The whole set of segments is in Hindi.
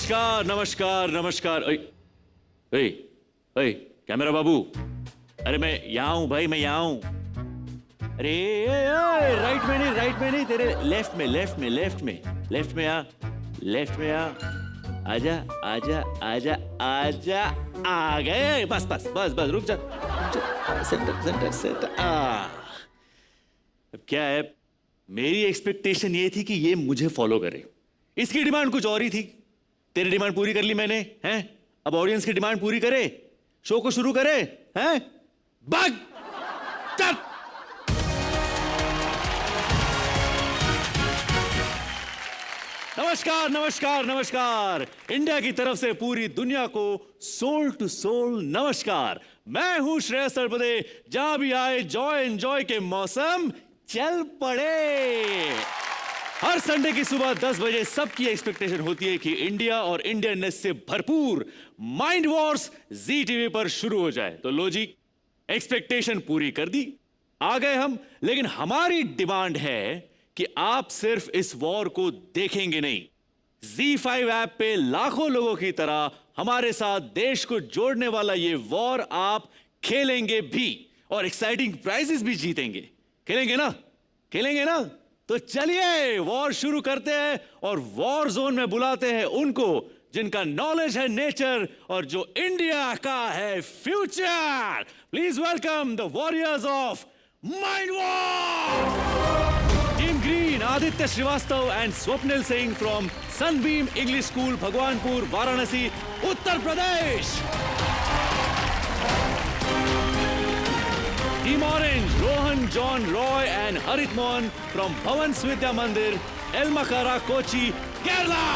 नमस्कार नमस्कार नमस्कार। ओए ओए कैमरा बाबू, अरे मैं यहाँ हूँ भाई, मैं यहाँ हूँ। अरे राइट में नहीं, तेरे लेफ्ट में आ, आजा आजा आजा आजा, आ गए। बस रुक जा। सेंटर। अब क्या है, मेरी एक्सपेक्टेशन ये थी कि ये मुझे फॉलो करे। इसकी डिमांड कुछ और ही थी। तेरी डिमांड पूरी कर ली मैंने, हैं? अब ऑडियंस की डिमांड पूरी करे, शो को शुरू करे, हैं? भाग चल। नमस्कार। इंडिया की तरफ से पूरी दुनिया को सोल टू सोल नमस्कार। मैं हूं श्रेयस सरपदे। जहां भी आए जॉय एंजॉय के मौसम चल पड़े। हर संडे की सुबह 10 बजे सबकी एक्सपेक्टेशन होती है कि इंडिया और इंडियननेस से भरपूर माइंड वॉर्स जी टीवी पर शुरू हो जाए। तो लो जी, एक्सपेक्टेशन पूरी कर दी, आ गए हम। लेकिन हमारी डिमांड है कि आप सिर्फ इस वॉर को देखेंगे नहीं, Z5 ऐप पे लाखों लोगों की तरह हमारे साथ देश को जोड़ने वाला ये वॉर आप खेलेंगे भी, और एक्साइटिंग प्राइजेस भी जीतेंगे। खेलेंगे ना? तो चलिए वॉर शुरू करते हैं और वॉर जोन में बुलाते हैं उनको जिनका नॉलेज है नेचर और जो इंडिया का है future. Please welcome the warriors of Mind War. Team green, Aditya Srivastava and Swapnil Singh from Sunbeam English school, Bhagwanpur, Varanasi, Uttar Pradesh. Team Orange, Rohan, John, Roy and Harit Mohan from Bhavan Svidya Mandir, Elmakara, Kochi, Kerala.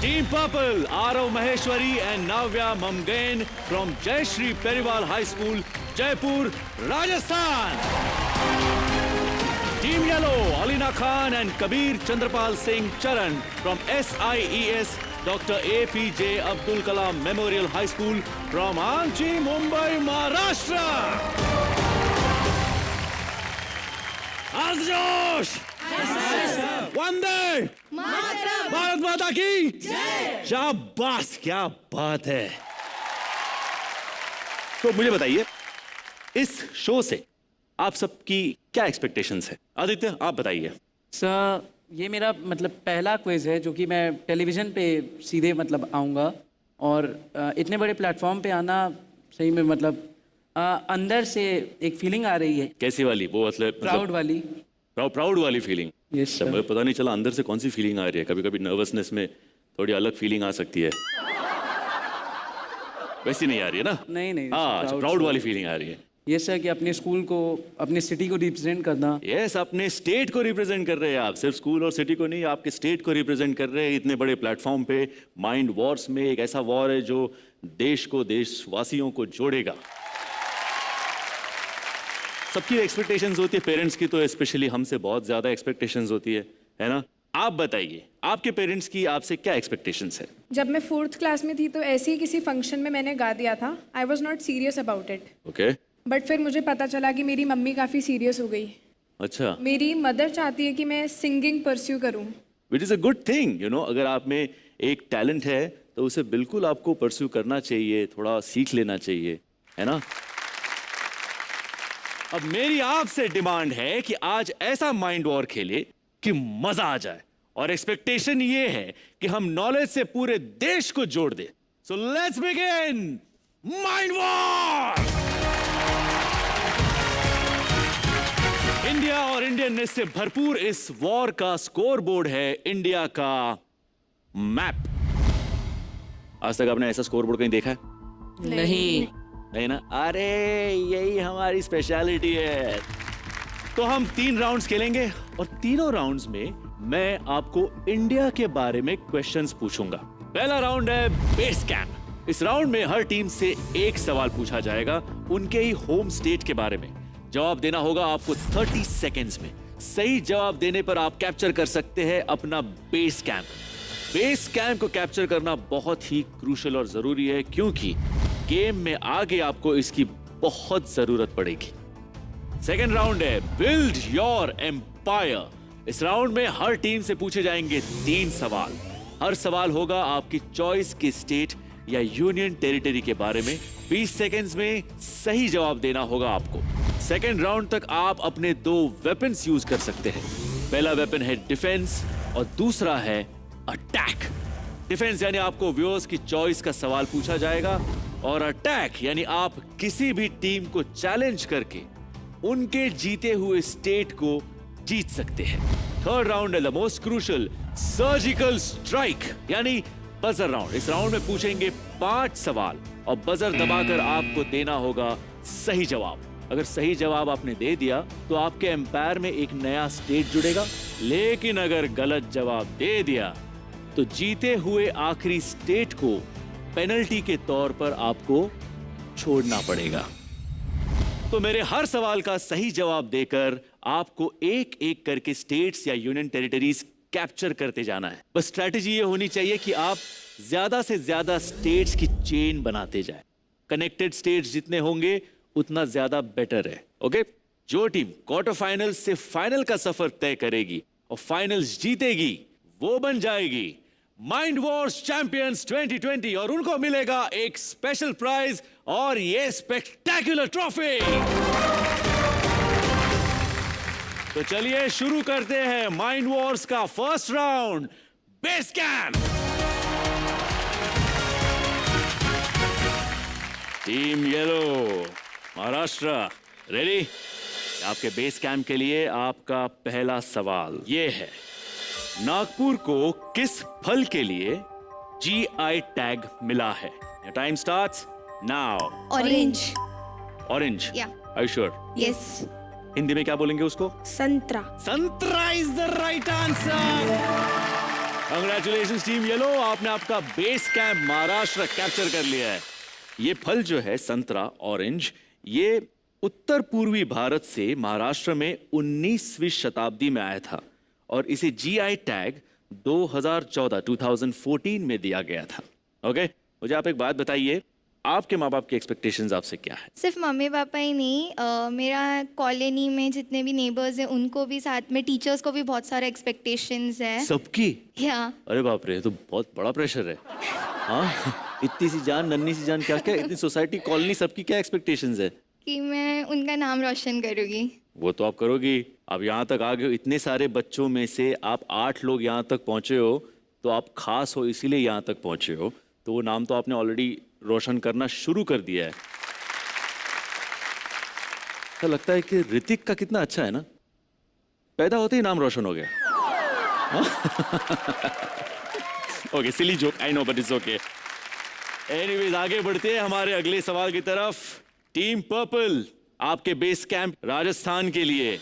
Team Purple, Arav Maheshwari and Navya Mamgain from Jai Shri Periwal High School, Jaipur, Rajasthan. Team Yellow, Alina Khan and Kabir Chandrapal Singh Charan from SIES Dr. APJ Abdul Kalam Memorial High School from Amchi, Mumbai, Maharashtra. जोश! वंदे भारत माता की जय! शाबाश, क्या बात है। तो मुझे बताइए, इस शो से आप सबकी क्या एक्सपेक्टेशंस है? आदित्य, आप बताइए। सर, ये मेरा पहला क्विज है जो कि मैं टेलीविज़न पे सीधे आऊँगा, और इतने बड़े प्लेटफॉर्म पे आना सही में अंदर से एक फीलिंग आ रही है। कैसी वाली? वो प्राउड वाली फीलिंग। Yes sir. मुझे पता नहीं चला अंदर से कौन सी फीलिंग आ रही है। कभी कभी नर्वसनेस में थोड़ी अलग फीलिंग आ सकती है। वैसी नहीं आ रही है ना? नहीं। हाँ, प्राउड वाली फीलिंग आ रही है। यस सर, कि अपने स्कूल को, अपने सिटी को रिप्रेजेंट करना। यस, अपने स्टेट को रिप्रेजेंट कर रहे हैं आप। सिर्फ स्कूल और सिटी को नहीं, आपके स्टेट को रिप्रेजेंट कर रहे हैं इतने बड़े प्लेटफॉर्म पे। माइंड वॉर्स में एक ऐसा वॉर है जो देश को, देशवासियों को जोड़ेगा। सबकी एक्सपेक्टेशंस होती है, पेरेंट्स की तो स्पेशली हमसे बहुत ज्यादा एक्सपेक्टेशंस होती है ना? आप बताइए, आपके पेरेंट्स की आपसे क्या एक्सपेक्टेशंस है? जब मैं 4th क्लास में थी तो ऐसे ही किसी फंक्शन में मैंने गा दिया था। I was not serious about it. Okay. But फिर मुझे पता चला कि मेरी मम्मी काफ़ी सीरियस हो गई। अच्छा। मेरी मदर चाहती है कि मैं सिंगिंग परस्यू करूं। Which is a good thing, you know. अगर आप में एक टैलेंट है तो उसे बिल्कुल आपको परस्यू करना चाहिए, थोड़ा सीख लेना चाहिए, है ना? अब मेरी आपसे डिमांड है कि आज ऐसा माइंड वॉर खेले कि मजा आ जाए, और एक्सपेक्टेशन ये है कि हम नॉलेज से पूरे देश को जोड़ दे। So let's begin mind war. India और इंडियननेस से भरपूर इस वॉर का स्कोर बोर्ड है इंडिया का मैप। आज तक आपने ऐसा स्कोर बोर्ड कहीं देखा है? नहीं ना? अरे यही हमारी स्पेशलिटी है। तो हम 3 राउंड्स खेलेंगे और तीनों राउंड्स में मैं आपको इंडिया के बारे में क्वेश्चंस पूछूंगा। पहला राउंड है बेस कैंप। इस राउंड में हर टीम से एक सवाल पूछा जाएगा उनके ही होम स्टेट के बारे में। जवाब देना होगा आपको 30 सेकेंड्स में। सही जवाब देने पर आप कैप्चर कर सकते हैं अपना बेस कैंप। बेस कैंप को कैप्चर करना बहुत ही क्रूशियल और जरूरी है, क्योंकि गेम में आगे आपको इसकी बहुत जरूरत पड़ेगी। सेकेंड राउंड है बिल्ड योर एम्पायर। इस राउंड में हर टीम से पूछे जाएंगे 3 सवाल। हर सवाल होगा आपकी चॉइस के स्टेट या यूनियन टेरिटरी के बारे में। 20 सेकेंड्स में सही जवाब देना होगा आपको। सेकेंड राउंड तक आप अपने 2 वेपन्स यूज कर सकते हैं। पहला वेपन है डिफेंस और दूसरा है अटैक। डिफेंस यानी आपको व्यूअर्स की चॉइस का सवाल पूछा जाएगा और अटैक यानी आप किसी भी टीम को चैलेंज करके उनके जीते हुए स्टेट को जीत सकते हैं। थर्ड राउंड है the most crucial surgical strike यानी बजर राउंड। इस राउंड में पूछेंगे 5 सवाल और बजर दबाकर आपको देना होगा सही जवाब। अगर सही जवाब आपने दे दिया तो आपके एम्पायर में एक नया स्टेट जुड़ेगा, लेकिन अगर गलत जवाब दे दिया तो जीते हुए आखिरी स्टेट को पेनल्टी के तौर पर आपको छोड़ना पड़ेगा। तो मेरे हर सवाल का सही जवाब देकर आपको एक एक करके स्टेट्स या यूनियन टेरिटरीज कैप्चर करते जाना है। बस स्ट्रैटेजी ये होनी चाहिए कि आप ज्यादा से ज्यादा स्टेट्स की चेन बनाते जाएं। कनेक्टेड स्टेट्स जितने होंगे उतना ज्यादा बेटर है। ओके, जो टीम क्वार्टर फाइनल से फाइनल का सफर तय करेगी और फाइनल्स जीतेगी वो बन जाएगी माइंड वॉर्स चैंपियंस 2020 और उनको मिलेगा एक स्पेशल प्राइज और ये स्पेक्टेकुलर ट्रॉफी। तो चलिए शुरू करते हैं माइंड वॉर्स का first round, base camp. Team yellow Maharashtra ready? आपके बेस कैंप के लिए आपका पहला सवाल ये है, नागपुर को किस फल के लिए GI टैग मिला है? Time starts now. Orange. Orange? Yeah. Are you sure? Yes. Hindi में क्या बोलेंगे उसको? संतरा। Santra is the right answer. Congratulations Team Yellow, आपने आपका बेस कैंप महाराष्ट्र कैप्चर कर लिया है। ये फल जो है संतरा ऑरेंज, ये उत्तर पूर्वी भारत से महाराष्ट्र में 19वीं शताब्दी में आया था और इसे GI टैग 2014 में दिया गया था। ओके, मुझे आप एक बात बताइए, आपके माँ बाप की एक्सपेक्टेशंस आपसे क्या है? सिर्फ मम्मी पापा ही नहीं, मेरा कॉलोनी में जितने भी नेबर्स हैं उनको भी, साथ में टीचर्स को भी बहुत सारे एक्सपेक्टेशंस है। सबकी? या अरे बाप रे, तो बहुत बड़ा प्रेशर है। हाँ, इतनी सी जान, नन्ही सी जान, क्या क्या इतनी सोसाइटी, कॉलोनी, सबकी क्या एक्सपेक्टेशंस है? कि मैं उनका नाम रोशन करूँगी। वो तो आप करोगी। अब यहाँ तक आ गए हो, इतने सारे बच्चों में से आप 8 लोग यहाँ तक पहुँचे हो, तो आप खास हो इसीलिए यहाँ तक पहुँचे हो, तो वो नाम तो आपने ऑलरेडी रोशन करना शुरू कर दिया है। तो लगता है कि ऋतिक का कितना अच्छा है ना, पैदा होते ही नाम रोशन हो गया। Okay, silly joke, I know, but it's okay. Anyways, आगे बढ़ते हैं हमारे अगले सवाल की तरफ। टीम पर्पल, आपके बेस कैंप राजस्थान के लिए,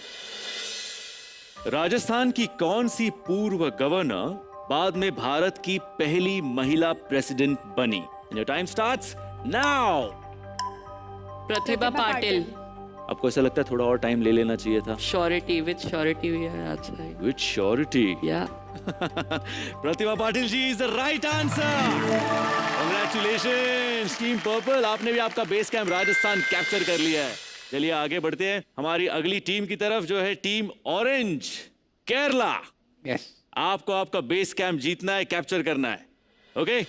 राजस्थान की कौन सी पूर्व गवर्नर बाद में भारत की पहली महिला प्रेसिडेंट बनी? Your time starts now. Pratibha Patil. आपको ऐसा लगता है थोड़ा और टाइम ले लेना चाहिए था? श्योरिटी, विद श्योरिटी भी है अच्छा है। With surety. या Pratibha Patil ji is the right answer. Congratulations team purple, आपने भी आपका बेस कैंप राजस्थान कैप्चर कर लिया है। चलिए आगे बढ़ते हैं हमारी अगली टीम की तरफ, जो है टीम ऑरेंज केरला। यस। आपको आपका बेस कैंप जीतना है, कैप्चर करना है। ओके,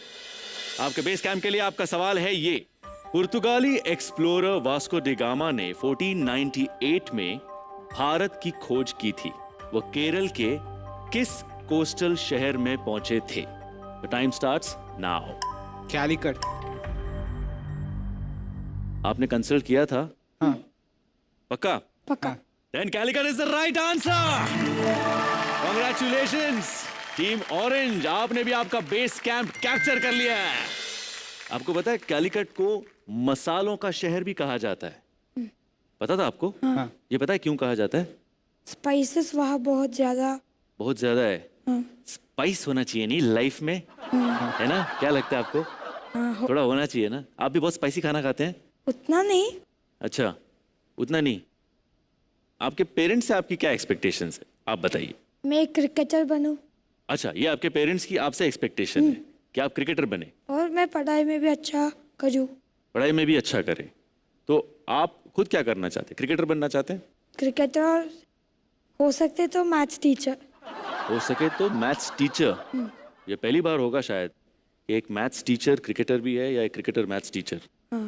आपके बेस कैंप के लिए आपका सवाल है ये, पुर्तगाली एक्सप्लोरर वास्को डी गामा ने 1498 में भारत की खोज की थी। वो केरल के किस कोस्टल शहर में पहुंचे थे? Time starts now. कैलिकट। आपने कंसल्ट किया था? हाँ। पक्का? पक्का। Then Calicut is the right answer. Congratulations team orange, आपने भी आपका बेस कैंप कैप्चर कर लिया है। आपको पता है कैलिकट को मसालों का शहर भी कहा जाता है? पता था आपको? हाँ। ये पता है क्यों कहा जाता है? स्पाइसेस वहाँ बहुत ज्यादा है। स्पाइस होना चाहिए नहीं लाइफ में, है ना? क्या लगता है आपको? थोड़ा होना चाहिए ना। आप भी बहुत स्पाइसी खाना खाते हैं? उतना नहीं। अच्छा, उतना नहीं। आपके पेरेंट्स से आपकी क्या एक्सपेक्टेशंस है, आप बताइए। मैं एक क्रिकेटर बनूं अच्छा, ये आपके पेरेंट्स की आपसे एक्सपेक्टेशन है कि आप क्रिकेटर बने और मैं पढ़ाई में भी अच्छा करूं। पढ़ाई में भी अच्छा करें। तो आप खुद क्या करना चाहते हैं? क्रिकेटर बनना चाहते हैं? क्रिकेटर हो सकते तो मैथ्स टीचर। हो सके तो मैथ्स टीचर। ये पहली बार होगा शायद कि एक मैथ्स टीचर क्रिकेटर भी है या एक क्रिकेटर मैथ्स टीचर। हाँ।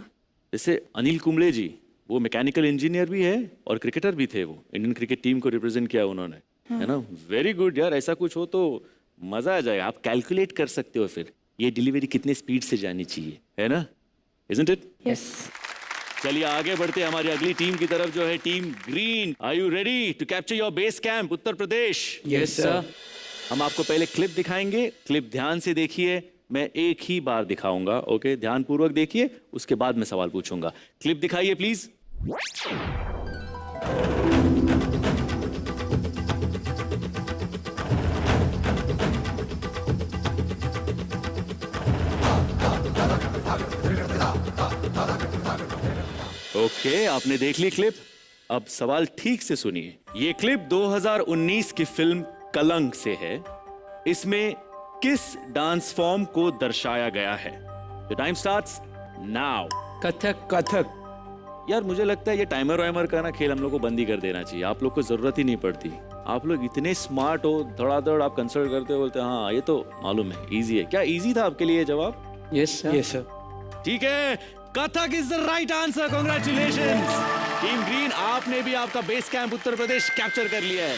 जैसे अनिल कुंबले जी, वो मैकेनिकल इंजीनियर भी है और क्रिकेटर भी थे। वो इंडियन क्रिकेट टीम को रिप्रेजेंट किया उन्होंने, है ना। वेरी गुड यार, ऐसा कुछ हो तो मजा आ जाएगा। आप कैलकुलेट कर सकते हो फिर ये डिलीवरी कितने स्पीड से जानी चाहिए, है ना। Isn't it? यस। चलिए आगे बढ़ते हैं हमारी अगली टीम की तरफ, जो है team Green. Are you ready to capture your base camp Uttar Pradesh? Yes sir. हम आपको पहले क्लिप दिखाएंगे, क्लिप ध्यान से देखिए। मैं एक ही बार दिखाऊंगा, ओके? ध्यान पूर्वक देखिए, उसके बाद मैं सवाल पूछूंगा। क्लिप दिखाइए प्लीज। ओके, आपने देख ली क्लिप। अब सवाल ठीक से सुनिए। ये क्लिप 2019 की फिल्म कलंक से है। इसमें किस डांस फॉर्म को दर्शाया गया है? The time starts now. Kathak. Kathak. यार मुझे लगता है ये टाइमर वाइमर का ना खेल हम लोग को बंद ही कर देना चाहिए। आप लोग को जरूरत ही नहीं पड़ती। आप लोग इतने स्मार्ट हो, धड़ाधड़ आप कंसल्ट करते हो, बोलते हैं हाँ ये तो मालूम है, इजी है। क्या इजी था आपके लिए जवाब? Yes sir. Yes sir. ठीक है, Kathak is the right answer. Congratulations Team green, आपने भी आपका बेस कैंप उत्तर प्रदेश कैप्चर कर लिया है।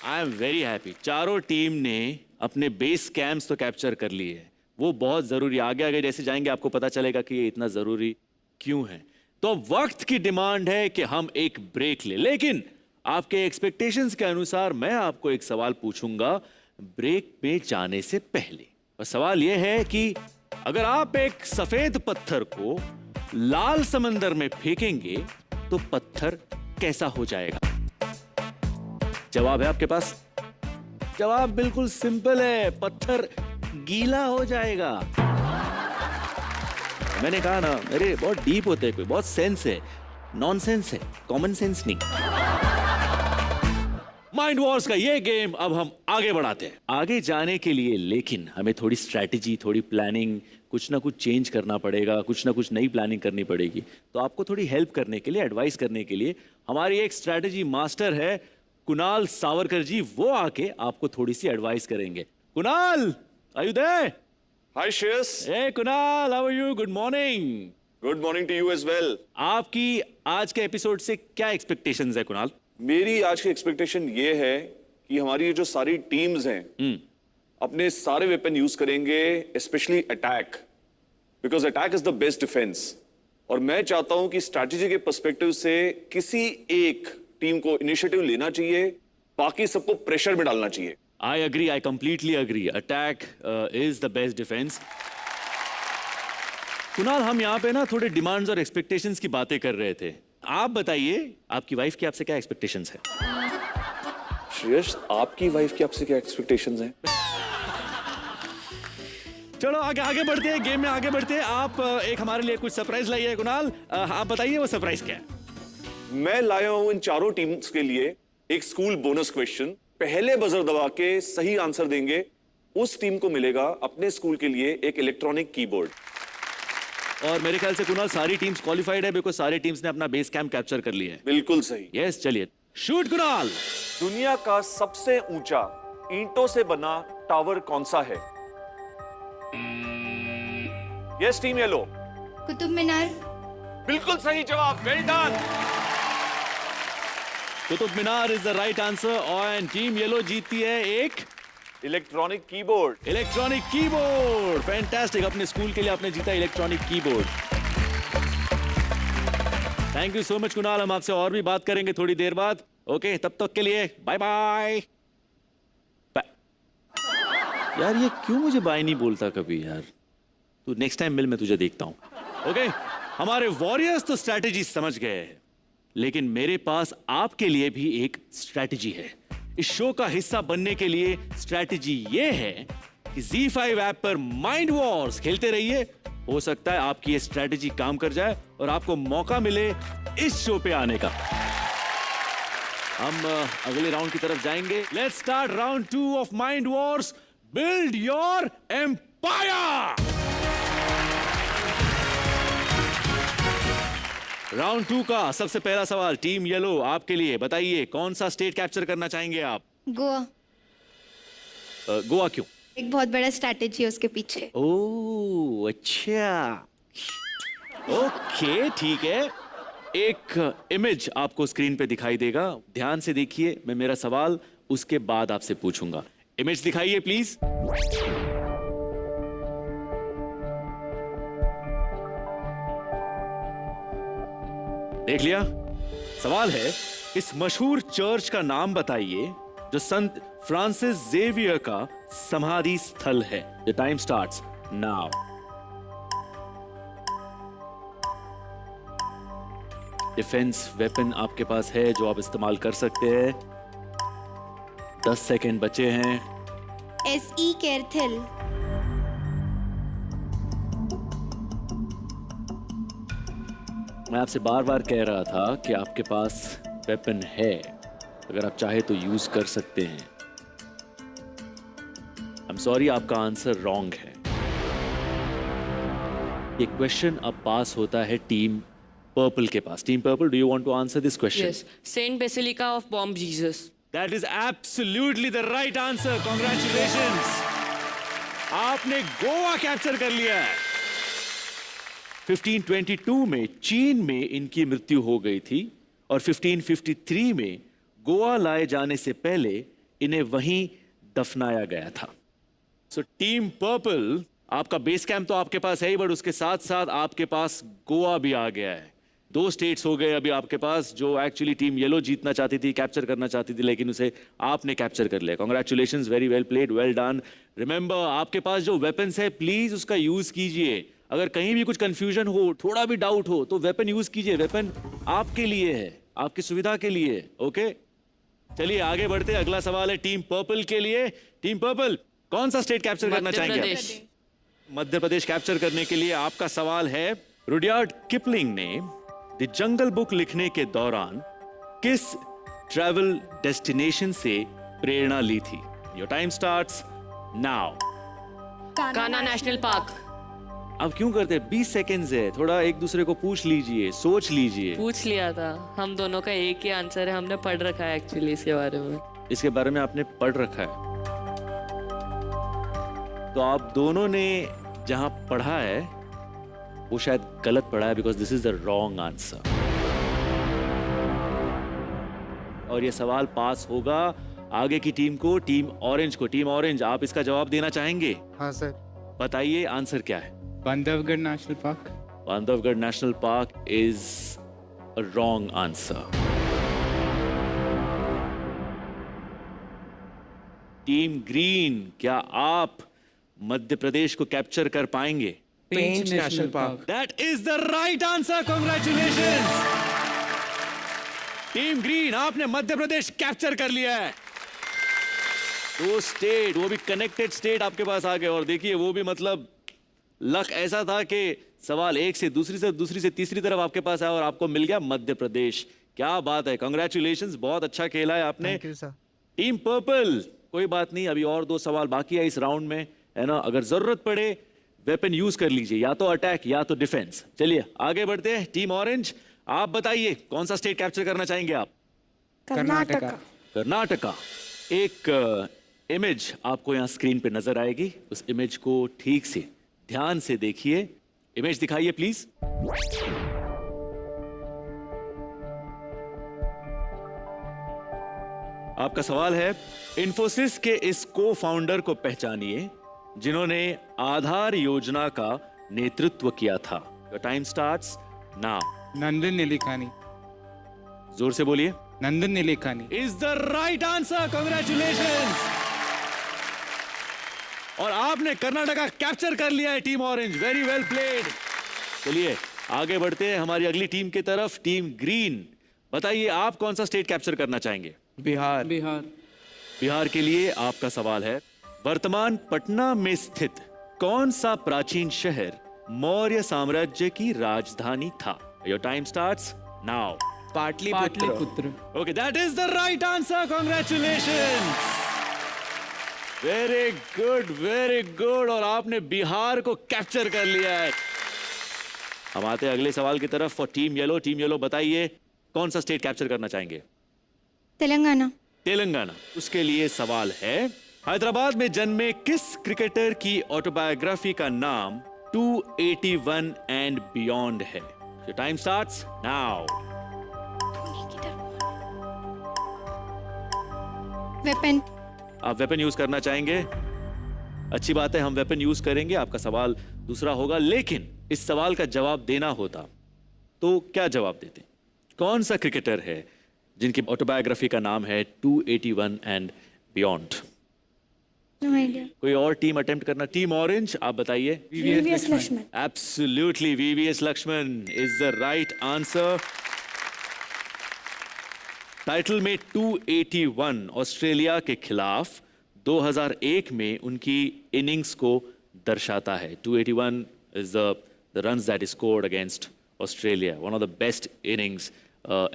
I am very happy. चारों टीम ने अपने बेस कैंप्स तो कैप्चर कर लिए हैं। वो बहुत जरूरी। आगे आगे जैसे जाएंगे आपको पता चलेगा कि ये इतना जरूरी क्यों है। तो वक्त की डिमांड है कि हम एक ब्रेक ले, लेकिन आपके एक्सपेक्टेशंस के अनुसार मैं आपको एक सवाल पूछूंगा ब्रेक पे जाने से पहले। और सवाल यह है कि अगर आप एक सफेद पत्थर को लाल समंदर में फेंकेंगे तो पत्थर कैसा हो जाएगा? जवाब है आपके पास? जवाब बिल्कुल सिंपल है, पत्थर गीला हो जाएगा। मैंने कहा ना, अरे बहुत डीप होते हैं, कोई बहुत सेंस है। नॉनसेंस है, कॉमन सेंस नहीं। माइंड वॉर्स का ये गेम अब हम आगे बढ़ाते हैं। आगे जाने के लिए लेकिन हमें थोड़ी स्ट्रैटेजी, थोड़ी प्लानिंग, कुछ ना कुछ चेंज करना पड़ेगा, कुछ ना कुछ नई प्लानिंग करनी पड़ेगी। तो आपको थोड़ी हेल्प करने के लिए, एडवाइस करने के लिए हमारी एक स्ट्रैटेजी मास्टर है कुणाल सावरकर जी। वो आके आपको थोड़ी सी एडवाइस करेंगे। Kunal, are you there? Hi Shreyas, hey Kunal, how are you? Good morning. good morning to you as well. आपकी आज के एपिसोड से क्या एक्सपेक्टेशंस है कुणाल? मेरी आज की एक्सपेक्टेशन ये है कि हमारी ये जो सारी टीम्स हैं अपने सारे वेपन यूज करेंगे, specially attack, because attack is the best defence. और मैं चाहता हूं कि स्ट्रैटेजी के पर्सपेक्टिव से किसी एक टीम को इनिशिएटिव लेना चाहिए, बाकी सबको प्रेशर में डालना चाहिए। I agree, I completely agree. Attack is the best defense. Kunal, हम यहाँ पे ना थोड़े डिमांड्स और एक्सपेक्टेशंस की बातें कर रहे थे। आप बताइए, आपकी वाइफ की आपसे क्या एक्सपेक्टेशंस है? श्रेयस, आपकी वाइफ की आपसे क्या एक्सपेक्टेशंस हैं? चलो आगे आगे बढ़ते हैं, गेम में आगे बढ़ते हैं। आप एक हमारे लिए कुछ सरप्राइज लाइए हैं कुणाल। आप बताइए वो सरप्राइज क्या है? मैं लाया हूं इन चारों टीम्स के लिए एक स्कूल बोनस क्वेश्चन। पहले बजर दबा के सही आंसर देंगे उस टीम को मिलेगा अपने स्कूल के लिए एक इलेक्ट्रॉनिक कीबोर्ड। और मेरे ख्याल से कुणाल सारी टीम्स क्वालिफाइड है, बिकॉज सारी टीम्स ने अपना बेस कैंप कैप्चर कर लिया है। बिल्कुल सही। यस, चलिए शूट कुणाल। दुनिया का सबसे ऊंचा ईंटों से बना टावर कौन सा है? Yes team yellow. Qutub Minar. बिल्कुल सही जवाब, well done. Qutub Minar is the right answer और टीम येलो जीतती है एक electronic keyboard. Electronic keyboard. Fantastic, अपने स्कूल के लिए आपने जीता electronic keyboard. Thank you so much Kunal. हम आपसे और भी बात करेंगे थोड़ी देर बाद। ओके, तब तक के लिए बाय बाय। यार ये क्यों मुझे बाय नहीं बोलता कभी यार? तू नेक्स्ट टाइम मिल, मैं तुझे देखता हूं। ओके, हमारे वॉरियर्स तो स्ट्रैटेजी समझ गए हैं, लेकिन मेरे पास आपके लिए भी एक स्ट्रैटेजी है। इस शो का हिस्सा बनने के लिए स्ट्रैटेजी ये है कि ZEE5 ऐप पर माइंड वॉर्स खेलते रहिए। हो सकता है आपकी ये स्ट्रैटेजी काम कर जाए और आपको मौका मिले इस शो पे आने का। हम अगले राउंड की तरफ जाएंगे। Let's start round 2 of Mind Wars. Build your empire. Round 2 का सबसे पहला सवाल टीम येलो आपके लिए। बताइए कौन सा स्टेट कैप्चर करना चाहेंगे आप? गोवा। गोवा क्यों? एक बहुत बड़ा स्ट्रैटेजी है उसके पीछे। ओह अच्छा, ओके ठीक है। एक इमेज आपको स्क्रीन पे दिखाई देगा, ध्यान से देखिए। मैं मेरा सवाल उसके बाद आपसे पूछूंगा। इमेज दिखाइए प्लीज। देख लिया? सवाल है, इस मशहूर चर्च का नाम बताइए जो संत फ्रांसिस जेवियर का समाधि स्थल है। The time starts now. Defence weapon आपके पास है जो आप इस्तेमाल कर सकते हैं। 10 सेकेंड बचे हैं। SE कैरथिल। मैं आपसे बार बार कह रहा था कि आपके पास वेपन है, अगर आप चाहे तो यूज कर सकते हैं। आई एम सॉरी, आपका आंसर रॉन्ग है। ये क्वेश्चन अब पास होता है टीम पर्पल के पास। Team purple, do you want to answer this question? Yes, Saint Basilica of Bomb Jesus. That is absolutely the right answer. Congratulations, आपने गोवा कैप्चर कर लिया है। 1522 में चीन में इनकी मृत्यु हो गई थी और 1553 में गोवा लाए जाने से पहले इन्हें वहीं दफनाया गया था। सो टीम पर्पल, आपका बेस कैंप तो आपके पास है ही, बट उसके साथ साथ आपके पास गोवा भी आ गया है। 2 स्टेट्स हो गए अभी आपके पास जो एक्चुअली टीम येलो जीतना चाहती थी, कैप्चर करना चाहती थी, लेकिन उसे आपने कैप्चर कर लिया। Congratulations, very well played, well done. Remember, आपके पास जो वेपन्स है प्लीज उसका यूज कीजिए। अगर कहीं भी कुछ कंफ्यूजन हो, थोड़ा भी डाउट हो, तो वेपन यूज कीजिए। वेपन आपके लिए है, आपकी सुविधा के लिए। ओके, चलिए आगे बढ़ते हैं। अगला सवाल है टीम पर्पल के लिए। टीम पर्पल, कौन सा स्टेट कैप्चर करना मध्य चाहेंगे प्रदेश। आप? मध्य प्रदेश कैप्चर करने के लिए आपका सवाल है, रुडयार्ड किपलिंग ने द जंगल बुक लिखने के दौरान किस ट्रैवल डेस्टिनेशन से प्रेरणा ली थी? Your time starts now. Kanha national park. अब क्यों करते हैं? 20 सेकेंड्स है, थोड़ा एक दूसरे को पूछ लीजिए, सोच लीजिए। पूछ लिया था, हम दोनों का एक ही आंसर है, हमने पढ़ रखा है एक्चुअली इसके बारे में। इसके बारे में आपने पढ़ रखा है, तो आप दोनों ने जहां पढ़ा है वो शायद गलत पढ़ा है, because this is the wrong answer. और ये सवाल पास होगा आगे की टीम को, टीम ऑरेंज को। टीम ऑरेंज, आप इसका जवाब देना चाहेंगे? हाँ सर। बताइए आंसर क्या है? Bandhavgarh national park. Bandhavgarh national park is a wrong answer. Team green, क्या आप मध्य प्रदेश को कैप्चर कर पाएंगे? Pench national park. That is the right answer. Congratulations team green, आपने मध्य प्रदेश कैप्चर कर लिया है। 2 स्टेट, वो भी कनेक्टेड स्टेट आपके पास आ गए। और देखिए वो भी मतलब लक ऐसा था कि सवाल एक से दूसरी से तीसरी तरफ आपके पास आया और आपको मिल गया मध्य प्रदेश। क्या बात है, कॉन्ग्रेचुलेशंस, बहुत अच्छा खेला है आपने। Thank you sir. Team purple, कोई बात नहीं, अभी और 2 सवाल बाकी है इस राउंड में, है ना। अगर जरूरत पड़े वेपन यूज कर लीजिए, या तो अटैक या तो डिफेंस। चलिए आगे बढ़ते हैं। टीम ऑरेंज, आप बताइए कौन सा स्टेट कैप्चर करना चाहेंगे आप? कर्नाटका। कर्नाटका। एक इमेज आपको यहाँ स्क्रीन पे नजर आएगी, उस इमेज को ठीक से ध्यान से देखिए। इमेज दिखाइए प्लीज। आपका सवाल है, इन्फोसिस के इस को फाउंडर को पहचानिए जिन्होंने आधार योजना का नेतृत्व किया था। Your time starts now. Nandan Nilekani. जोर से बोलिए। Nandan Nilekani is the right answer. Congratulations, और आपने कर्नाटका कैप्चर कर लिया है team orange, very well played. चलिए आगे बढ़ते हैं हमारी अगली टीम की तरफ। टीम ग्रीन, बताइए आप कौन सा स्टेट कैप्चर करना चाहेंगे? बिहार। बिहार। बिहार के लिए आपका सवाल है, वर्तमान पटना में स्थित कौन सा प्राचीन शहर मौर्य साम्राज्य की राजधानी था? Your time starts now. Pataliputra. Okay, that is the right answer. Congratulations, very good, very good. और आपने बिहार को कैप्चर कर लिया है। हम आते हैं अगले सवाल की तरफ for team yellow. Team yellow बताइए कौन सा स्टेट कैप्चर करना चाहेंगे? तेलंगाना। तेलंगाना। उसके लिए सवाल है, हैदराबाद में जन्मे किस क्रिकेटर की ऑटोबायोग्राफी का नाम 281 एंड बियॉन्ड है? Your time starts now. Weapon. आप वेपन यूज करना चाहेंगे? अच्छी बात है, हम वेपन यूज करेंगे। आपका सवाल दूसरा होगा, लेकिन इस सवाल का जवाब देना होता तो क्या जवाब देते? कौन सा क्रिकेटर है जिनकी ऑटोबायोग्राफी का नाम है 281 एंड बियॉन्ड? No idea. कोई और टीम अटेम्प्ट करना? टीम ऑरेंज आप बताइए। VVS Laxman. Absolutely, VVS Laxman is the right answer. Title में 281 ऑस्ट्रेलिया के खिलाफ 2001 में उनकी इनिंग्स को दर्शाता है। 281 is the runs that is scored against Australia, one of the best innings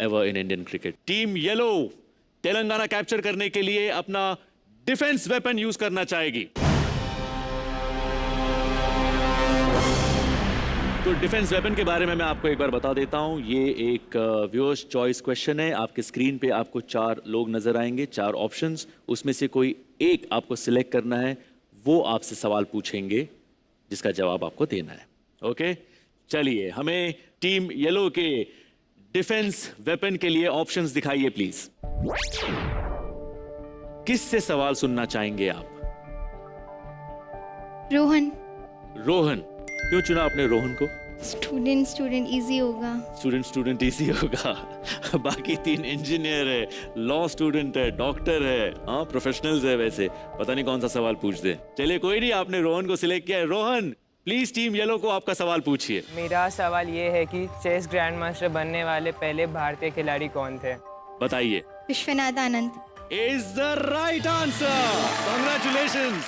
ever in Indian cricket. Team yellow Telangana capture करने के लिए अपना डिफेंस वेपन यूज करना चाहेगी। तो डिफेंस वेपन के बारे में मैं आपको एक बार बता देता हूं। ये एक व्यूअर्स चॉइस क्वेश्चन है। आपके स्क्रीन पे आपको 4 लोग नजर आएंगे, 4 ऑप्शंस, उसमें से कोई एक आपको सिलेक्ट करना है। वो आपसे सवाल पूछेंगे जिसका जवाब आपको देना है। ओके, चलिए हमें टीम येलो के डिफेंस वेपन के लिए ऑप्शंस दिखाइए प्लीज। किससे सवाल सुनना चाहेंगे आप? रोहन। रोहन। क्यों चुना आपने रोहन को? स्टूडेंट इजी होगा। स्टूडेंट इजी होगा। बाकी 3 इंजीनियर है, लॉ स्टूडेंट है, डॉक्टर है, हाँ प्रोफेशनल्स है। वैसे पता नहीं कौन सा सवाल पूछ दे। चलिए कोई नहीं, आपने रोहन को सिलेक्ट किया है। रोहन प्लीज टीम येलो को आपका सवाल पूछिए। मेरा सवाल ये है कि चेस ग्रैंड मास्टर बनने वाले पहले भारतीय खिलाड़ी कौन थे? बताइए। Vishwanath Anand. Is the right answer. Congratulations.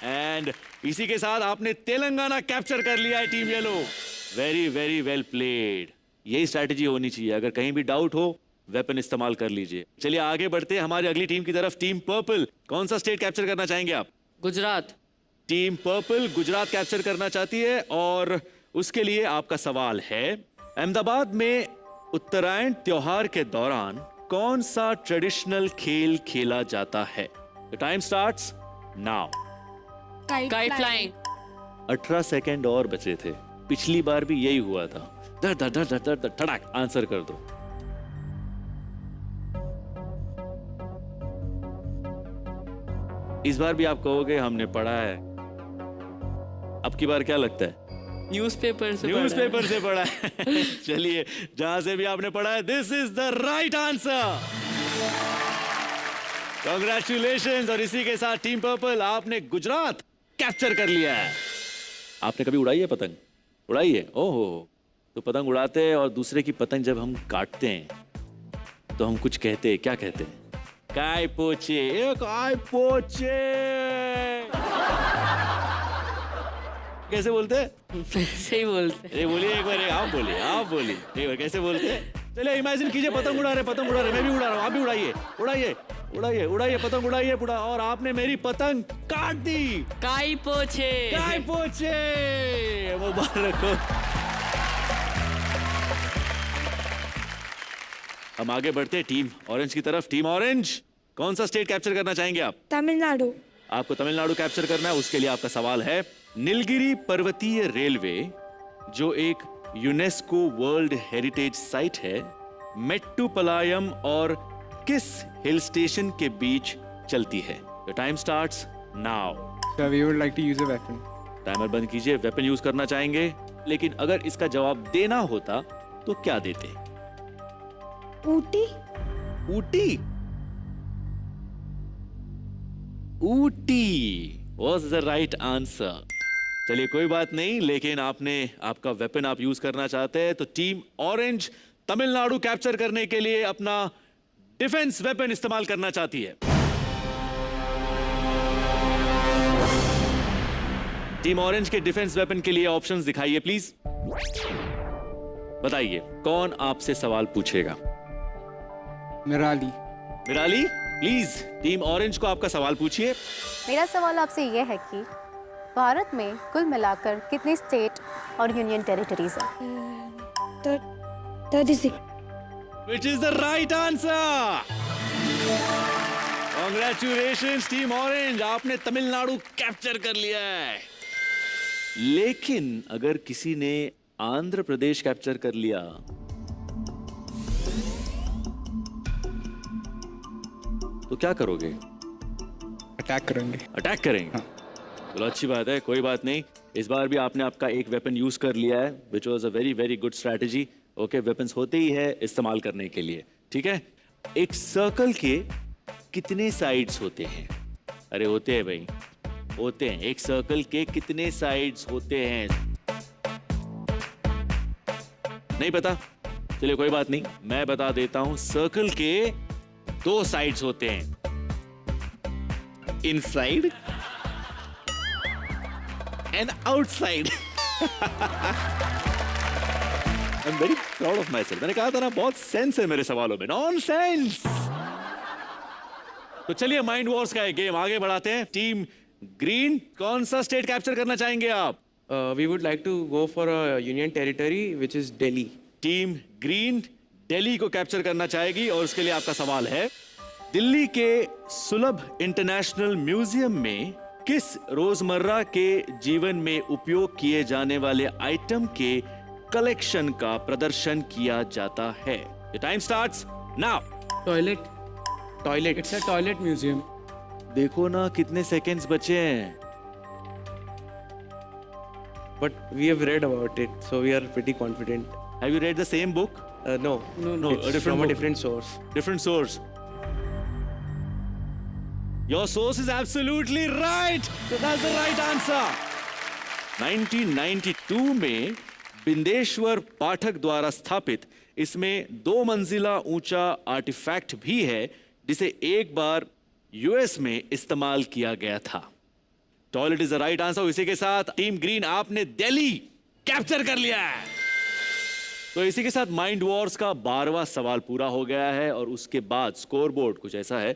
And इसी के साथ आपने तेलंगाना कैप्चर कर लिया है team yellow. Very very well played. यही स्ट्रैटेजी होनी चाहिए। अगर कहीं भी डाउट हो वेपन इस्तेमाल कर लीजिए। चलिए आगे बढ़ते हैं हमारी अगली टीम की तरफ। टीम पर्पल, कौन सा स्टेट कैप्चर करना चाहेंगे आप? Gujarat. Team purple Gujarat capture करना चाहती है और उसके लिए आपका सवाल है, अहमदाबाद में उत्तरायण त्योहार के दौरान कौन सा ट्रेडिशनल खेल खेला जाता है? The time starts now. Kite flying. 18 second और बचे थे। पिछली बार भी यही हुआ था। धर धर धर धर धर ठड़ाक आंसर कर दो। इस बार भी आप कहोगे हमने पढ़ा है। अब की बार क्या लगता है? न्यूज़पेपर से पढ़ा है। चलिए जहां से भी आपने पढ़ा है, this is the right answer. Congratulations. और इसी के साथ टीम पर्पल आपने गुजरात कैप्चर कर लिया है। आपने कभी उड़ाई है पतंग? उड़ाई है? ओहो। तो पतंग उड़ाते हैं और दूसरे की पतंग जब हम काटते हैं तो हम कुछ कहते हैं। क्या कहते हैं? काय पोचे, काय पोचे। कैसे बोलते हैं? सही बोलते। अरे बोलिए एक बार, आप बोलिए एक बार, कैसे बोलते हैं? चलिए इमेजिन कीजिए पतंग उड़ा रहे, मैं भी उड़ा रहा हूँ, आप भी उड़ाइए पतंग उड़ाइए पूरा। और आपने मेरी पतंग काट दी। काई पोछे। मुबारक हो। हम आगे बढ़ते हैं टीम ऑरेंज की तरफ। टीम ऑरेंज, कौन सा स्टेट कैप्चर करना चाहेंगे आप? तमिलनाडु। आपको तमिलनाडु कैप्चर करना है। उसके लिए आपका सवाल है, नीलगिरी पर्वतीय रेलवे जो एक यूनेस्को वर्ल्ड हेरिटेज साइट है, मेट्टुपलायम और किस हिल स्टेशन के बीच चलती है? The time starts now. So we would like to use a weapon. Timer बंद कीजिए। वेपन यूज करना चाहेंगे, लेकिन अगर इसका जवाब देना होता तो क्या देते? Ooty. Ooty was the right answer. चलिए कोई बात नहीं, लेकिन आपका वेपन आप यूज करना चाहते हैं तो टीम ऑरेंज तमिलनाडु कैप्चर करने के लिए अपना डिफेंस वेपन इस्तेमाल करना चाहती है। टीम ऑरेंज के डिफेंस वेपन के लिए ऑप्शंस दिखाइए प्लीज। बताइए कौन आपसे सवाल पूछेगा? मिराली। प्लीज टीम ऑरेंज को आपका सवाल पूछिए। मेरा सवाल आपसे यह है कि भारत में कुल मिलाकर कितने स्टेट और यूनियन टेरिटरीज हैं? 36. Which is the right answer? Congratulations team orange, आपने तमिलनाडु कैप्चर कर लिया है। लेकिन अगर किसी ने आंध्र प्रदेश कैप्चर कर लिया तो क्या करोगे? अटैक करेंगे। अटैक करेंगे? चलो अच्छी बात है, कोई बात नहीं। इस बार भी आपने आपका एक वेपन यूज कर लिया है, which was a very very good strategy. Okay, weapons होते ही है इस्तेमाल करने के लिए, ठीक है। एक सर्कल के कितने साइड्स होते हैं? अरे होते हैं भाई, होते हैं। एक सर्कल के कितने साइड्स होते हैं? नहीं पता? चलिए कोई बात नहीं, मैं बता देता हूं। सर्कल के 2 साइड्स होते हैं, inside and outside. I am very proud of my self. मैंने कहा था ना, बहुत सेंस है मेरे सवालों में। नॉनसेंस। तो चलिए माइंड वॉर्स का एक गेम आगे बढ़ाते हैं। टीम ग्रीन, कौन सा स्टेट कैप्चर करना चाहेंगे आप? We would like to go for a union territory which is Delhi. Team green Delhi को कैप्चर करना चाहेगी और उसके लिए आपका सवाल है, दिल्ली के सुलभ इंटरनेशनल म्यूजियम में किस रोजमर्रा के जीवन में उपयोग किए जाने वाले आइटम के कलेक्शन का प्रदर्शन किया जाता है? The time starts now. Toilet. It's a toilet museum. देखो ना कितने सेकंड्स बचे हैं। But we have read about it, so we are pretty confident. Have you read the same book? No, No, it's a different from a book. different source. Different source. Your source is absolutely right. So that's the right answer. 1992 में बिंदेश्वर पाठक द्वारा स्थापित इसमें 2 मंजिला ऊंचा आर्टिफैक्ट भी है, जिसे एक बार यूएस में इस्तेमाल किया गया था। Toilet is the right answer. इसी के साथ टीम ग्रीन आपने दिल्ली कैप्चर कर लिया है। तो इसी के साथ माइंड वॉर्स का 12वां सवाल पूरा हो गया है और उसके बाद स्कोरबोर्ड कुछ ऐसा है।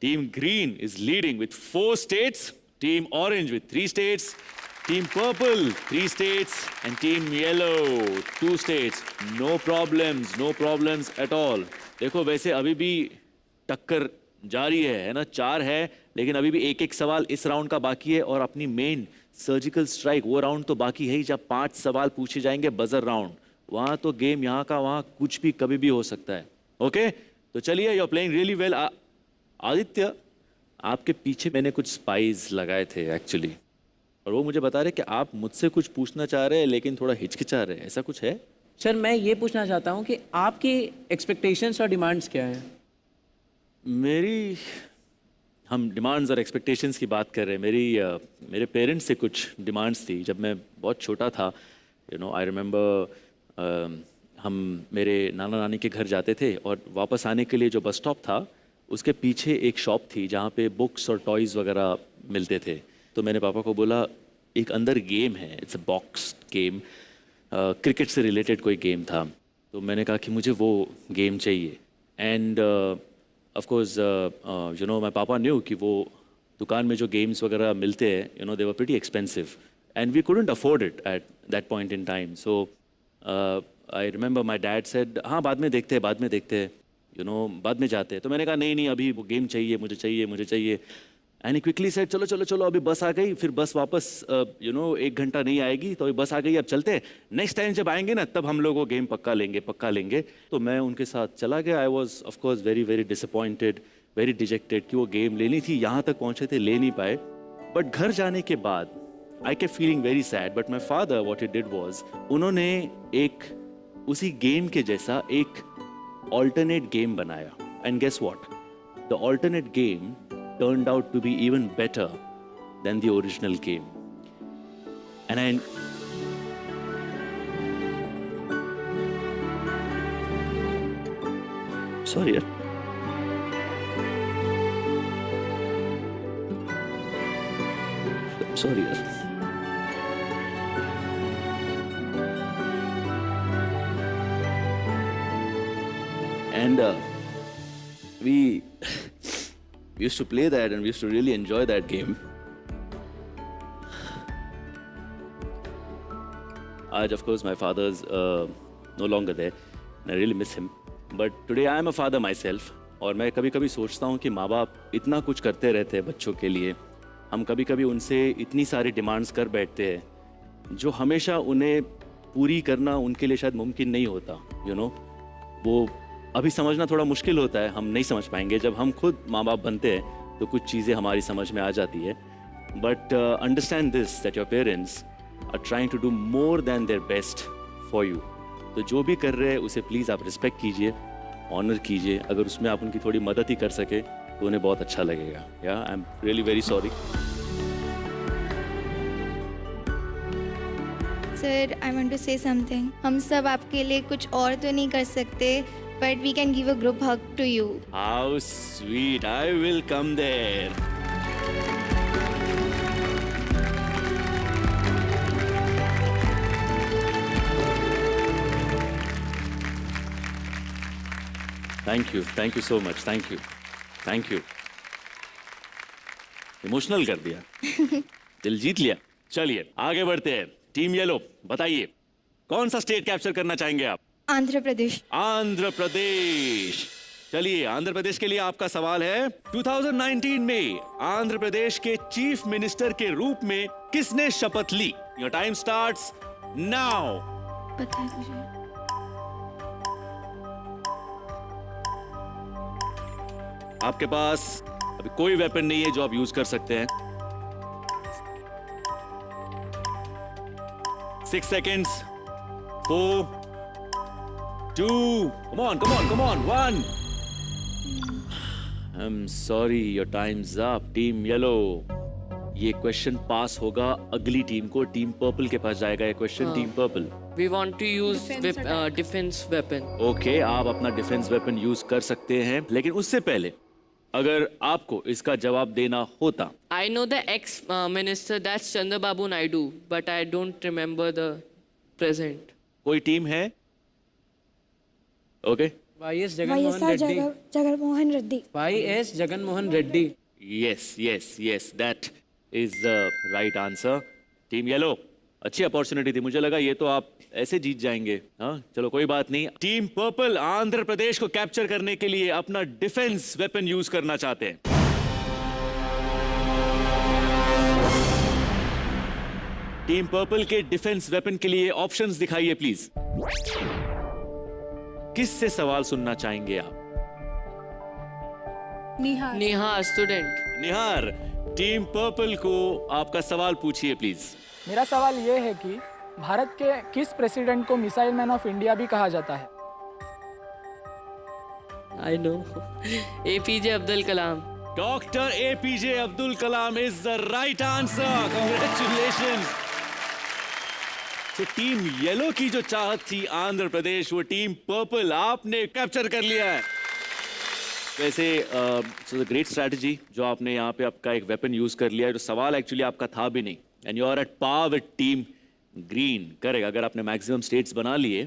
Team Green is leading with 4 states, Team Orange with 3 states, team Purple 3 states and Team Yellow 2 states. No problems at all. देखो वैसे अभी भी टक्कर जारी है ना, 4 है, लेकिन अभी भी एक सवाल इस राउंड का बाकी है और अपनी मेन सर्जिकल स्ट्राइक वो राउंड तो बाकी है ही, जब 5 सवाल पूछे जाएंगे बजर राउंड। वहां तो गेम यहाँ का वहां कुछ भी कभी भी हो सकता है। ओके, तो चलिए, you are playing really well. Aditya, आपके पीछे मैंने कुछ स्पाइस लगाए थे एक्चुअली, और वो मुझे बता रहे कि आप मुझसे कुछ पूछना चाह रहे हैं लेकिन थोड़ा हिचकिचा रहे हैं, ऐसा कुछ है? सर मैं ये पूछना चाहता हूँ कि आपकी एक्सपेक्टेशंस और डिमांड्स क्या हैं? हम डिमांड्स और एक्सपेक्टेशंस की बात कर रहे हैं। मेरे पेरेंट्स से कुछ डिमांड्स थी जब मैं बहुत छोटा था। आई रिमेंबर हम मेरे नाना नानी के घर जाते थे और वापस आने के लिए जो बस स्टॉप था उसके पीछे एक शॉप थी जहाँ पे बुक्स और टॉयज़ वगैरह मिलते थे। तो मैंने पापा को बोला एक अंदर गेम है, it's a box game, cricket से रिलेटेड कोई गेम था। तो मैंने कहा कि मुझे वो गेम चाहिए। And of course my papa knew कि वो दुकान में जो गेम्स वगैरह मिलते हैं they were pretty expensive and we couldn't afford it at that point in time. So I remember my dad said हाँ बाद में देखते हैं बाद में जाते हैं। तो मैंने कहा नहीं अभी वो गेम चाहिए, मुझे चाहिए। एंड ही क्विकली सेड चलो अभी बस आ गई, फिर बस वापस 1 घंटा नहीं आएगी, तो अभी बस आ गई, अब चलते हैं, नेक्स्ट टाइम जब आएंगे ना तब हम लोग वो गेम पक्का लेंगे। तो मैं उनके साथ चला गया। I was of course very very disappointed, very dejected कि वो गेम लेनी थी, यहाँ तक पहुँचे थे, ले नहीं पाए। बट घर जाने के बाद I kept feeling very sad. But my father what he did was, उन्होंने एक उसी गेम के जैसा एक alternate game बनाया। And guess what? The alternate game turned out to be even better than the original game. And sorry yaar. Sorry yaar. And we used to play that and we used to really enjoy that game. आज of course my father's no longer there and I really miss him, but today I am a father myself. और मैं कभी कभी सोचता हूँ कि माँ बाप इतना कुछ करते रहते हैं बच्चों के लिए, हम कभी कभी उनसे इतनी सारी डिमांड्स कर बैठते हैं जो हमेशा उन्हें पूरी करना उनके लिए शायद मुमकिन नहीं होता, यू नो। वो अभी समझना थोड़ा मुश्किल होता है, हम नहीं समझ पाएंगे। जब हम खुद माँ बाप बनते हैं तो कुछ चीज़ें हमारी समझ में आ जाती है। But understand this that your parents are trying to do more than their best for you. तो जो भी कर रहे हैं उसे प्लीज़ आप रिस्पेक्ट कीजिए, ऑनर कीजिए। अगर उसमें आप उनकी थोड़ी मदद ही कर सके तो उन्हें बहुत अच्छा लगेगा। या I am really very sorry. Sir, I want to say something. हम सब आपके लिए कुछ और तो नहीं कर सकते, but we can give a group hug to you. How sweet, I will come there. Thank you so much, thank you. Emotional कर दिया, दिल जीत लिया। चलिए आगे बढ़ते हैं। टीम येलो, बताइए कौन सा स्टेट कैप्चर करना चाहेंगे आप? आंध्र प्रदेश। आंध्र प्रदेश। चलिए, आंध्र प्रदेश के लिए आपका सवाल है, 2019 में आंध्र प्रदेश के चीफ मिनिस्टर के रूप में किसने शपथ ली? Your time starts now. पता है मुझे। आपके पास अभी कोई वेपन नहीं है जो आप यूज कर सकते हैं। 6 seconds, 4, 2, come on, 1. I'm sorry, your time's up. Team Yellow, ये क्वेश्चन पास होगा अगली टीम को। टीम पर्पल के पास जाएगा ये question. Team purple, We want to use defense weapon. Okay, आप अपना डिफेंस वेपन यूज कर सकते हैं, लेकिन उससे पहले अगर आपको इसका जवाब देना होता। I know the ex-minister, that's Chandrababu Naidu, but I don't remember the present. कोई टीम है? Okay, YS Jaganmohan Reddy. Jaganmohan Reddy. YS Jaganmohan Reddy. Yes, that is the right answer. Team yellow, अच्छी अपॉर्चुनिटी थी, मुझे लगा ये तो आप ऐसे जीत जाएंगे। हाँ, चलो कोई बात नहीं। टीम पर्पल आंध्र प्रदेश को कैप्चर करने के लिए अपना डिफेंस वेपन यूज करना चाहते हैं। टीम पर्पल के डिफेंस वेपन के लिए ऑप्शंस दिखाइए प्लीज। किससे सवाल सुनना चाहेंगे आप? Neha, student. निहार, टीम पर्पल को आपका सवाल पूछिए प्लीज। मेरा सवाल ये है कि भारत के किस प्रेसिडेंट को मिसाइल मैन ऑफ इंडिया भी कहा जाता है? I know. APJ Abdul Kalam. Doctor APJ Abdul Kalam is the right answer. Congratulations. तो टीम येलो की जो चाहत थी आंध्र प्रदेश, वो टीम पर्पल आपने कैप्चर कर लिया है। वैसे सो द ग्रेट स्ट्रैटेजी जो आपने यहाँ पे आपका एक वेपन यूज कर लिया है। जो सवाल एक्चुअली आपका था भी नहीं, and you are at par with Team Green. Correct, अगर आपने मैक्सिमम स्टेट्स बना लिए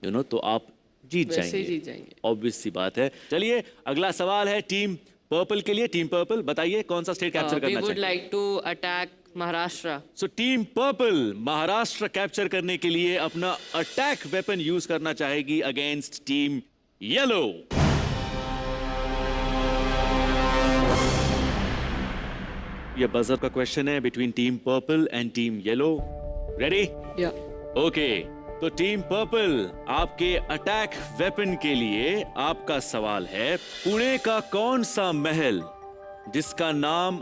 यू नो तो आप जीत जाएंगे, ऑब्वियस सी बात है। चलिए अगला सवाल है टीम पर्पल के लिए। टीम पर्पल, बताइए कौन सा स्टेट कैप्चर करना We would चाहिए? like to attack Maharashtra. So team purple Maharashtra capture करने के लिए अपना अटैक वेपन यूज करना चाहेगी अगेंस्ट टीम येलो। ये बजर का क्वेश्चन है between team purple and Team yellow. Ready? Yeah. Okay, तो टीम पर्पल आपके अटैक वेपन के लिए आपका सवाल है, पुणे का कौन सा महल जिसका नाम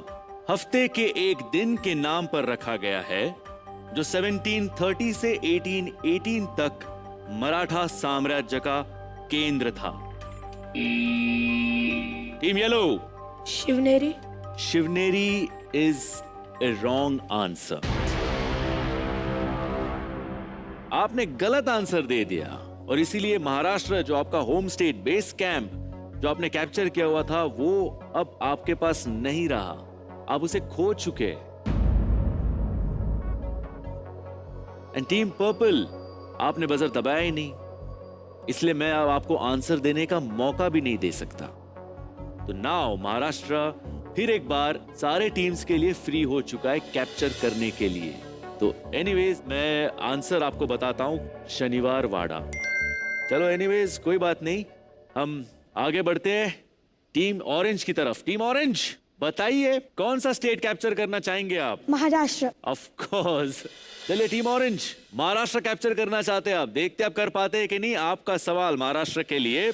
हफ्ते के एक दिन के नाम पर रखा गया है, जो 1730 से 1818 तक मराठा साम्राज्य का केंद्र था? Team yellow, Shivneri. Shivneri is a wrong answer. आपने गलत आंसर दे दिया और इसीलिए महाराष्ट्र जो आपका होम स्टेट बेस कैंप जो आपने कैप्चर किया हुआ था वो अब आपके पास नहीं रहा, आप उसे खो चुके। एंड टीम पर्पल, आपने बजर दबाया ही नहीं, इसलिए मैं अब आपको आंसर देने का मौका भी नहीं दे सकता। तो नाउ महाराष्ट्र फिर एक बार सारे टीम्स के लिए फ्री हो चुका है कैप्चर करने के लिए। तो एनीवेज मैं आंसर आपको बताता हूं, शनिवार वाड़ा। चलो एनीवेज कोई बात नहीं, हम आगे बढ़ते हैं टीम ऑरेंज की तरफ। टीम ऑरेंज बताइए कौन सा स्टेट कैप्चर करना चाहेंगे आप? महाराष्ट्र। Of course. चलिए टीम ऑरेंज, महाराष्ट्र कैप्चर करना चाहते हैं आप, देखते हैं आप कर पाते हैं कि नहीं। आपका सवाल महाराष्ट्र के लिए,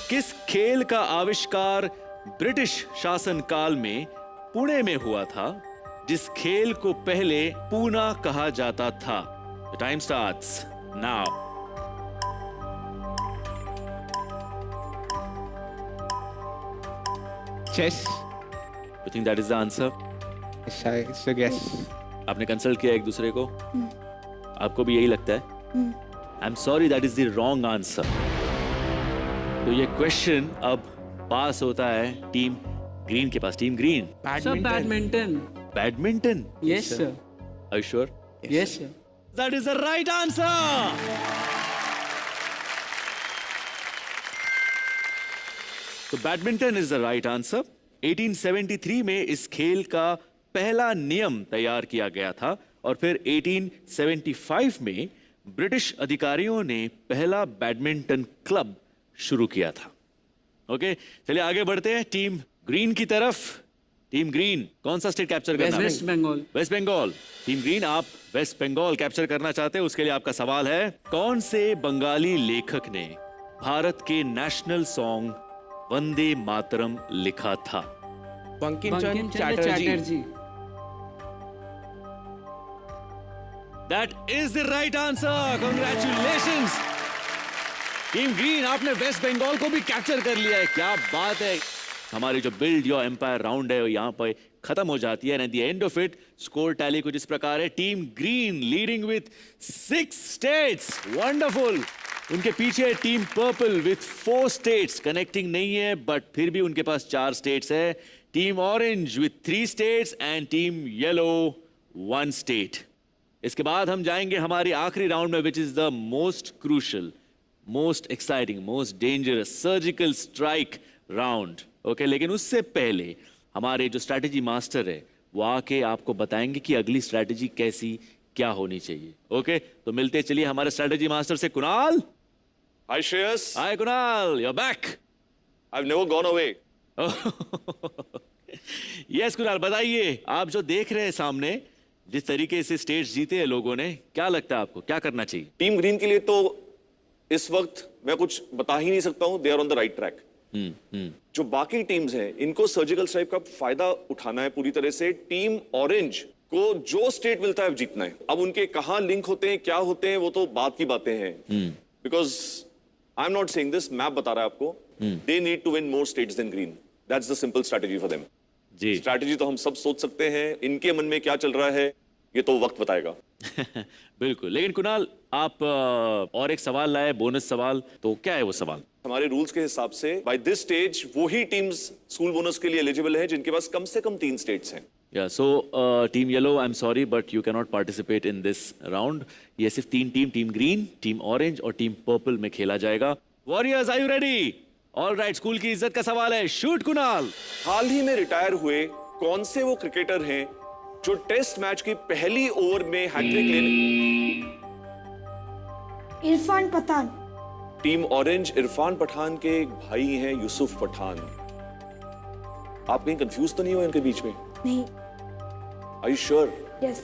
किस खेल का आविष्कार ब्रिटिश शासन काल में पुणे में हुआ था, जिस खेल को पहले पूना कहा जाता था? Time starts now. Chess. You think that is the answer? It's a guess. आपने कंसल्ट किया एक दूसरे को? आपको भी यही लगता है? I am sorry, that is the wrong answer. तो ये क्वेश्चन अब पास होता है टीम ग्रीन के पास। Team green, sir badminton. Badminton? Yes sir. Are you sure? Yes sir. That is the right answer. तो badminton is the right answer. 1873 में इस खेल का पहला नियम तैयार किया गया था और फिर 1875 में ब्रिटिश अधिकारियों ने पहला बैडमिंटन क्लब शुरू किया था। ओके, चलिए आगे बढ़ते हैं टीम ग्रीन की तरफ। टीम ग्रीन, कौन सा स्टेट कैप्चर करना है? वेस्ट बंगाल। वेस्ट बंगाल। टीम ग्रीन, आप वेस्ट बंगाल कैप्चर करना चाहते हैं। उसके लिए आपका सवाल है, कौन से बंगाली लेखक ने भारत के नेशनल सॉन्ग वंदे मातरम लिखा था? Bankim Chandra Chatterjee. That is the right answer. Congratulations. Team green, आपने वेस्ट बंगाल को भी कैप्चर कर लिया है। क्या बात है। हमारी जो बिल्ड योर एम्पायर राउंड है यहाँ पर खत्म हो जाती है। At the end of it score tally कुछ इस प्रकार है, team green leading with 6 states. Wonderful. उनके पीछे team purple with 4 states, connecting नहीं है बट फिर भी उनके पास 4 स्टेट्स है। Team Orange with 3 states and Team yellow 1 state. इसके बाद हम जाएंगे हमारी आखिरी राउंड में, which is the most crucial, most exciting, most dangerous, surgical strike round. Okay, लेकिन उससे पहले हमारे जो स्ट्रैटेजी मास्टर है वो आके आपको बताएंगे कि अगली स्ट्रैटेजी कैसी क्या होनी चाहिए। ओके, तो मिलते चलिए हमारे स्ट्रैटेजी मास्टर से। Kunal. Hi Shreyas. Hi Kunal, you're back. I've never gone away. Yes Kunal, बताइए, आप जो देख रहे हैं सामने, जिस तरीके से स्टेट्स जीते हैं लोगों ने, क्या लगता है आपको क्या करना चाहिए? टीम ग्रीन के लिए तो इस वक्त मैं कुछ बता ही नहीं सकता हूं। They are on the right track. जो बाकी टीम्स हैं इनको सर्जिकल स्ट्राइक का फायदा उठाना है पूरी तरह से। टीम ऑरेंज को जो स्टेट मिलता है जीतना है। अब उनके कहां लिंक होते हैं, क्या होते हैं, वो तो बात की बातें हैं। Because I am not saying this, map बता रहा है आपको। They need to win more states than Green. That's the simple strategy for them. जी, स्ट्रैटेजी तो हम सब सोच सकते हैं, इनके मन में क्या चल रहा है ये तो वक्त बताएगा। बिल्कुल। लेकिन कुणाल, आप और एक सवाल लाए, बोनस सवाल, तो क्या है वो सवाल? हमारे रूल्स के हिसाब से बाय दिस स्टेज वो ही टीम्स स्कूल बोनस के लिए एलिजिबल है जिनके पास कम से कम 3 स्टेट्स हैं। Yeah, so team yellow, I'm sorry, but you cannot participate in this round. ये सिर्फ 3 team, team green, team orange और टीम पर्पल में खेला जाएगा। Warriors, are you ready? All right, school की इज्जत का सवाल है, शूट कुणाल। हाल ही में रिटायर हुए कौन से वो क्रिकेटर हैं जो टेस्ट मैच की पहली ओवर में हैट्रिक लेने? इरफान पठान। टीम ऑरेंज इरफान पठान के एक भाई हैं यूसुफ पठान। आप कहीं कंफ्यूज तो नहीं हो इनके बीच में? नहीं। Are you sure? Yes.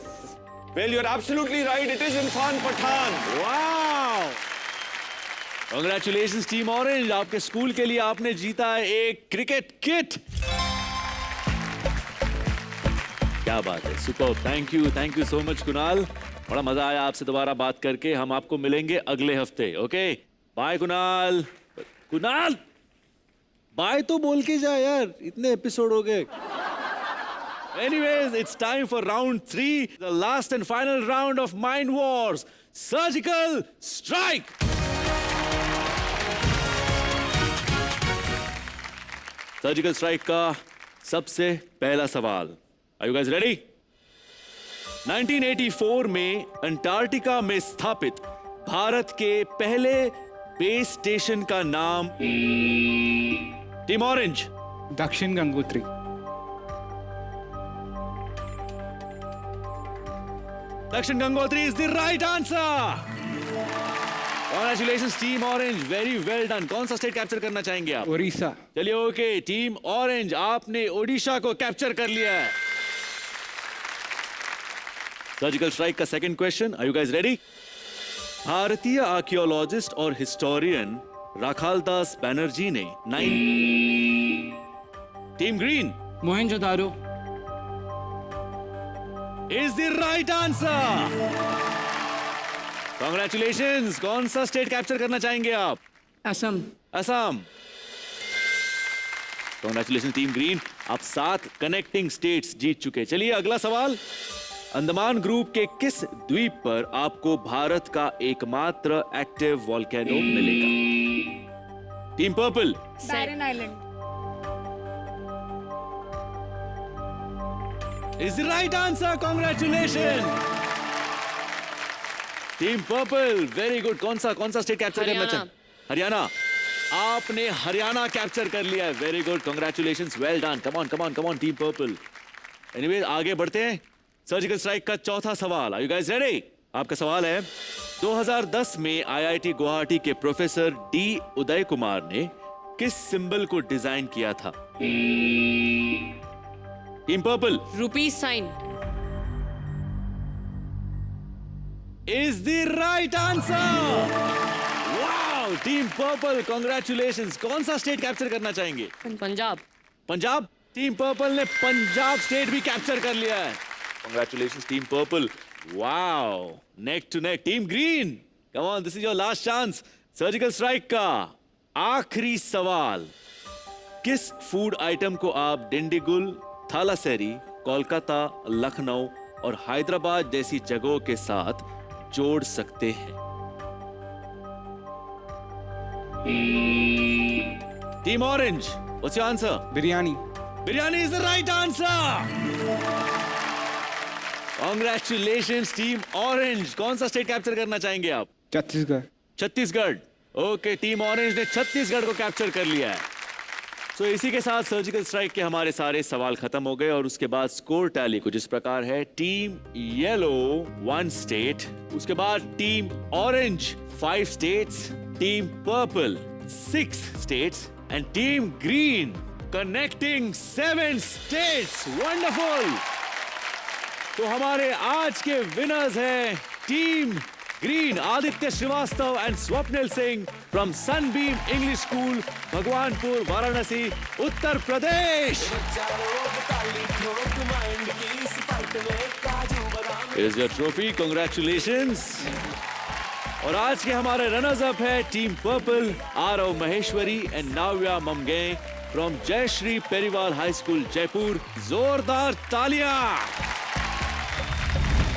Well, you're absolutely right. It is Irfan Pathan. Wow! Congratulations team orange, आपके स्कूल के लिए आपने जीता है एक क्रिकेट किट। क्या बात है, super. Thank you so much Kunal, बड़ा मजा आया आपसे दोबारा बात करके। हम आपको मिलेंगे अगले हफ्ते। Okay, bye Kunal. Kunal bye तो बोल के जा यार, इतने एपिसोड हो गए। Anyways, it's time for round 3, the last and final round of Mind Wars, Surgical Strike. Surgical Strike का सबसे पहला सवाल। Are you guys ready? 1984 में अंटार्कटिका में स्थापित भारत के पहले बेस स्टेशन का नाम? Team orange. Dakshin Gangotri is the right answer. Congratulations team orange, very well done. कौन सा स्टेट कैप्चर करना चाहेंगे आप? उड़ीसा। चलिए ओके, टीम ऑरेंज आपने ओडिशा को कैप्चर कर लिया है। सर्जिकल स्ट्राइक का second question, are you guys ready? भारतीय आर्कियोलॉजिस्ट और हिस्टोरियन राखालदास बैनर्जी ने Team Green Mohenjodaro is the right answer. Congratulations. कौन सा स्टेट कैप्चर करना चाहेंगे आप? Assam. Assam. Congratulations Team Green, आप 7 कनेक्टिंग स्टेट्स जीत चुके। चलिए अगला सवाल, अंडमान ग्रुप के किस द्वीप पर आपको भारत का एकमात्र एक्टिव वोल्केनो मिलेगा? Team Purple Barren Island. Is the right answer. Congratulations Team Purple, very good. कौन सा स्टेट कैप्चर करना चाहते? हरियाणा। आपने हरियाणा कैप्चर कर लिया है, very good, congratulations, well done. Come on team purple. Anyways आगे बढ़ते हैं। सर्जिकल स्ट्राइक का चौथा सवाल, आर यू गाइस रेडी? आपका सवाल है, 2010 में आईआईटी गुवाहाटी के प्रोफेसर डी उदय कुमार ने किस सिंबल को डिजाइन किया था? Team Purple rupees sign is the right answer. Wow, Team Purple, congratulations. कौन सा स्टेट कैप्चर करना चाहेंगे? पंजाब। पंजाब। टीम पर्पल ने पंजाब स्टेट भी कैप्चर कर लिया है। Congratulations Team Purple. Wow, neck to neck. Team Green, come on, this is your last chance. Surgical strike का आखिरी सवाल, किस फूड आइटम को आप डिंडीगुल, थालासेरी, कोलकाता, लखनऊ और हैदराबाद जैसी जगहों के साथ जोड़ सकते हैं? Team orange, what's your answer? Biryani. Biryani is the right answer. Congratulations team orange. कौन सा स्टेट कैप्चर करना चाहेंगे आप? Chhattisgarh. Chhattisgarh. Okay, team orange ने छत्तीसगढ़ को कैप्चर कर लिया है। तो इसी के साथ सर्जिकल स्ट्राइक के हमारे सारे सवाल खत्म हो गए और उसके बाद स्कोर टैली कुछ इस प्रकार है, टीम येलो 1 स्टेट, उसके बाद team orange 5 states, team purple 6 states and team green connecting 7 states. Wonderful. तो हमारे आज के विनर्स हैं team green, Aditya Srivastava and Swapnil Singh from Sunbeam English school, Bhagwanpur, Varanasi, Uttar Pradesh. Here's your trophy, congratulations। और आज के हमारे रनर्स अप है team purple, Aarav Maheshwari and Navya Mamge from Jayshree Periwal high school, Jaipur. जोरदार तालियां।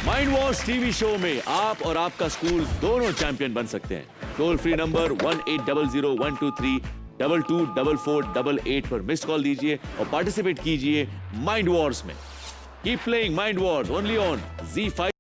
माइंड वॉश टीवी शो में आप और आपका स्कूल दोनों चैंपियन बन सकते हैं। टोल फ्री नंबर 1800-123-224488 पर मिस्ड कॉल दीजिए और पार्टिसिपेट कीजिए माइंड वॉर्स में। Keep playing mind Wars only on ZEE5।